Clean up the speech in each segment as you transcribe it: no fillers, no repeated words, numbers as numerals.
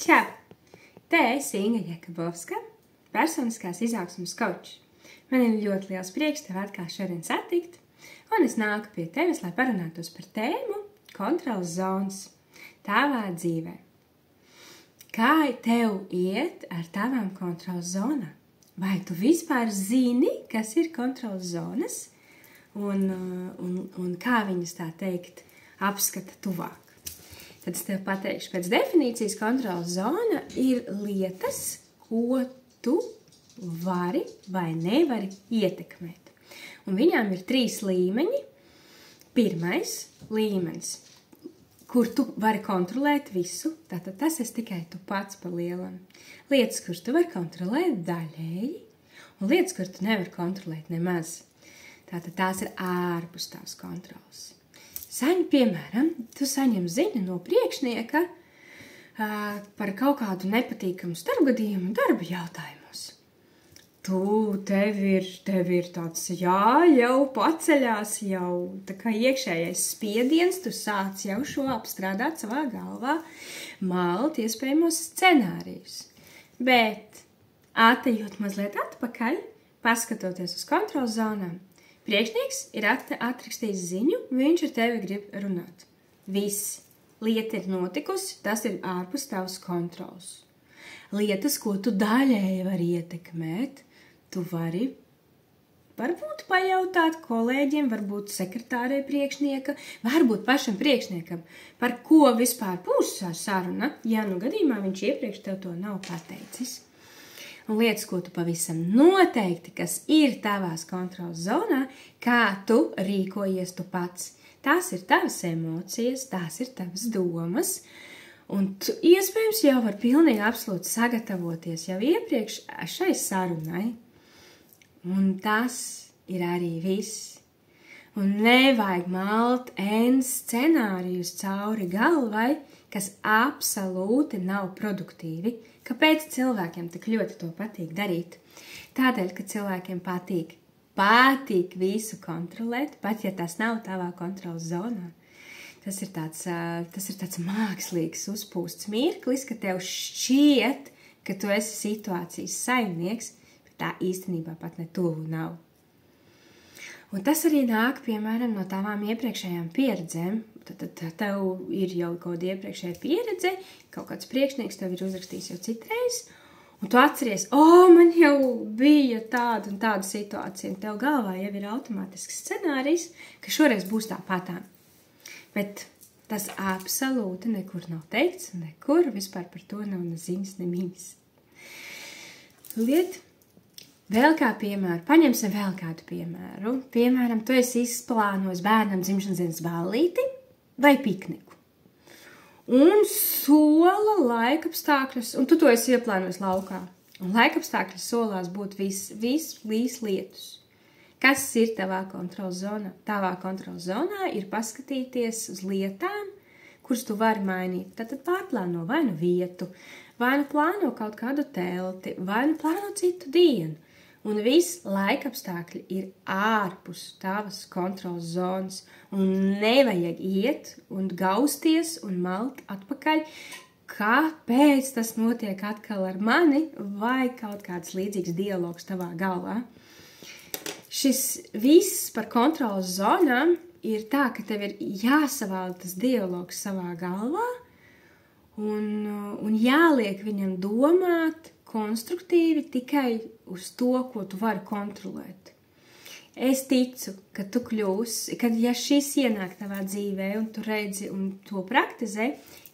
Čau! Te es Inga Jakabovska, personiskās izaugsmes kočs. Man ir ļoti liels prieks tev atkal šodien satikt, un es nāku pie tevis, lai parunātos par tēmu kontroles zonas tavā dzīvē. Kā tev iet ar tavām kontroles zonām? Vai tu vispār zini, kas ir kontroles zonas, un kā viņas, tā teikt, apskata tuvāk? Tad es tev pateikšu, pēc definīcijas kontroles zona ir lietas, ko tu vari vai nevari ietekmēt. Un viņām ir 3 līmeņi. Pirmais līmenis, kur tu vari kontrolēt visu, tātad tas ir tikai tu pats pa lielam. Lietas, kuras tu vari kontrolēt daļēji, un lietas, kuras tu nevari kontrolēt nemaz. Tātad tās ir ārpus tās kontrolas. Piemēram, tu saņem ziņu no priekšnieka par kaut kādu nepatīkamu starpgadījumu darba jautājumos. Tev ir tāds, jau paceļās, jau tā kā iekšējais spiediens, tu sāc jau šo apstrādāt savā galvā, malt iespējamos scenārijus. Bet, atejot mazliet atpakaļ, paskatoties uz kontroles zonām, priekšnieks ir atrakstījis ziņu, viņš ar tevi grib runāt. Viss. Lieta ir notikusi, tas ir ārpus tavas kontrols. Lietas, ko tu daļēji vari ietekmēt, tu vari varbūt pajautāt kolēģiem, varbūt sekretārei priekšnieka, varbūt pašam priekšniekam, par ko vispār būs saruna, ja nu gadījumā viņš iepriekš tev to nav pateicis. Un lietas, ko tu pavisam noteikti, kas ir tavās kontroles zonā, kā tu rīkojies tu pats. Tās ir tavas emocijas, tās ir tavas domas, un tu iespējams jau var pilnīgi absolūti sagatavoties jau iepriekš šai sarunai. Un tas ir arī viss. Un nevajag malt scenārijus cauri galvai, kas absolūti nav produktīvi. Kāpēc cilvēkiem tik ļoti to patīk darīt? Tādēļ, ka cilvēkiem patīk visu kontrolēt, pat ja tas nav tavā kontroles zonā. Tas ir tāds mākslīgs uzpūsts mirklis, ka tev šķiet, ka tu esi situācijas saimnieks, bet tā īstenībā pat ne tuvu nav. Un tas arī nāk, piemēram, no tavām iepriekšējām pieredzēm. Tad tev ir jau kaut kāda iepriekšēja pieredze, kaut kāds priekšnieks tev ir uzrakstījis jau citreiz, un tu atceries, man jau bija tāda un tāda situācija, un tev galvā jau ir automātisks scenārijs, ka šoreiz būs tāpatām. Bet tas absolūti nekur nav teikts, nekur vispār par to nav ne ziņas, ne miņas. Vēl kā piemēru, paņemsim vēl kādu piemēru. Piemēram, tu esi izplānojis bērnam dzimšanas dienas ballīti vai pikniku. Un sola laikapstākļus, un tu to esi ieplānojis laukā. Un laikapstākļus solās būt viss lietus. Kas ir tavā kontroles zonā? Tavā kontroles zonā ir paskatīties uz lietām, kuras tu vari mainīt. Tad pārplāno vai nu vietu, vai nu plāno kaut kādu telti, vai nu plāno citu dienu. Un viss laikapstākļi ir ārpus tavas kontroles zonas, un nevajag iet un gausties un malt atpakaļ, kāpēc tas notiek atkal ar mani, vai kaut kāds līdzīgs dialogs tavā galvā. Šis viss par kontroles zonām ir tā, ka tev ir jāsavalda tas dialogs savā galvā, un jāliek viņam domāt konstruktīvi tikai uz to, ko tu vari kontrolēt. Es ticu, ka tu kļūsi, kad ja šis ienāk tavā dzīvē un tu redzi un to praktizē,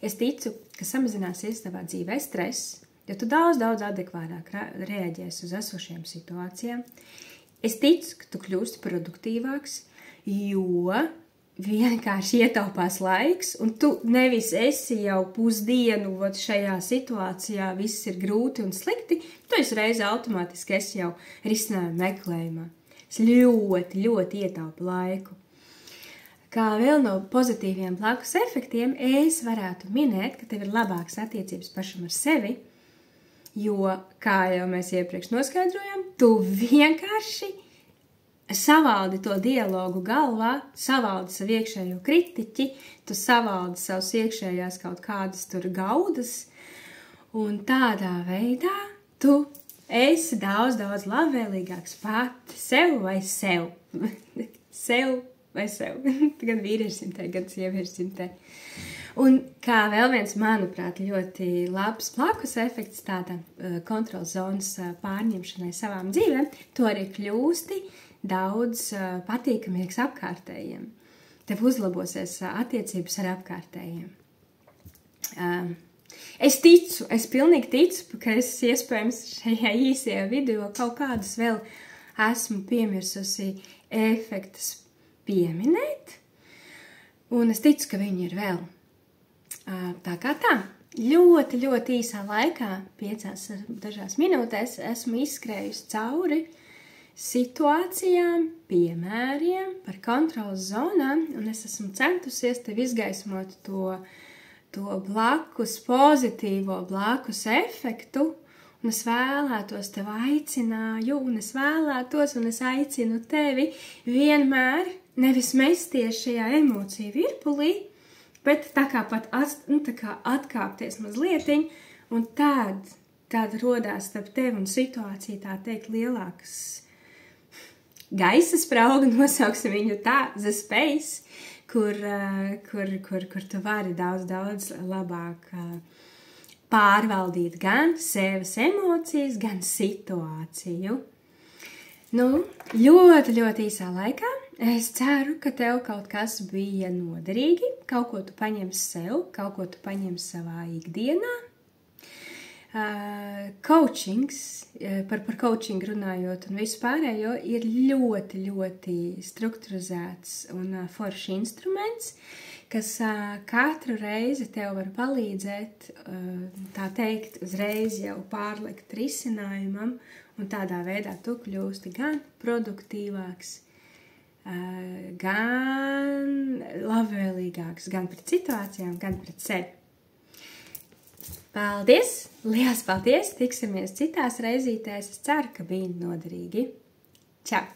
es ticu, ka samazināsies tavā dzīvē stress, jo tu daudz adekvātāk reaģēsi uz esošajām situācijām. Es ticu, ka tu kļūsti produktīvāks, jo vienkārši ietaupās laiks, un tu nevis esi jau pusdienu šajā situācijā, viss ir grūti un slikti, tu esi reiz automātiski esi jau risinājumu meklējumā. Es ļoti ietaupu laiku. Kā vēl no pozitīviem blakus efektiem, es varētu minēt, ka tev ir labākas attiecības pašam ar sevi, jo, kā jau mēs iepriekš noskaidrojam, tu vienkārši savaldi to dialogu galvā, savaldi savu iekšējo kritiķi, tu savaldi savus iekšējās kaut kādas tur gaudas, Un tādā veidā tu esi daudz, daudz labvēlīgāks pati sev vai sev. Sev vai sev. Gan vīriešu simtē, gan sieviešu simtē. Un kā vēl viens, manuprāt, ļoti labs blakus efekts tādam kontrols zonas pārņemšanai savām dzīvēm, tu arī kļūsti daudz patīkamīgs apkārtējiem. Tev uzlabosies attiecības ar apkārtējiem. Es ticu, es pilnīgi ticu, ka es iespējams šajā īsajā video kaut kādus vēl esmu piemirsusi efektus pieminēt, un es ticu, ka viņi ir vēl. Tā kā tā, ļoti, ļoti īsā laikā, 5 dažās minūtēs, esmu izskrējusi cauri situācijām, piemēriem par kontrolas zonām, un es esmu centusies tev izgaismot to blakus, pozitīvo blakus efektu, un es vēlētos tev aicināju, un es vēlētos, un es aicinu tevi vienmēr nevis mesties šajā emociju virpulī, bet tā kā pat atkāpties mazlietiņ, un tad rodās starp tevi un situāciju, tā teikt, lielākas gaisa sprauga, nosauksim viņu tā, the space, kur tu vari daudz labāk pārvaldīt gan sevas emocijas, gan situāciju. Nu, ļoti, ļoti īsā laikā. Es ceru, ka tev kaut kas bija noderīgi, kaut ko tu paņemsi sev, kaut ko tu paņemsi savā ikdienā. Coachings, par coaching runājot un visu pārējo, ir ļoti, ļoti strukturizēts un foršs instruments, kas katru reizi tev var palīdzēt, tā teikt, uzreiz jau pārlikt risinājumam, un tādā veidā tu kļūsti gan produktīvāks, gan labvēlīgāks, gan pret situācijām, gan pret sevi. Paldies! Liels paldies! Tiksimies citās reizītēs. Es ceru, ka bija noderīgi. Čau!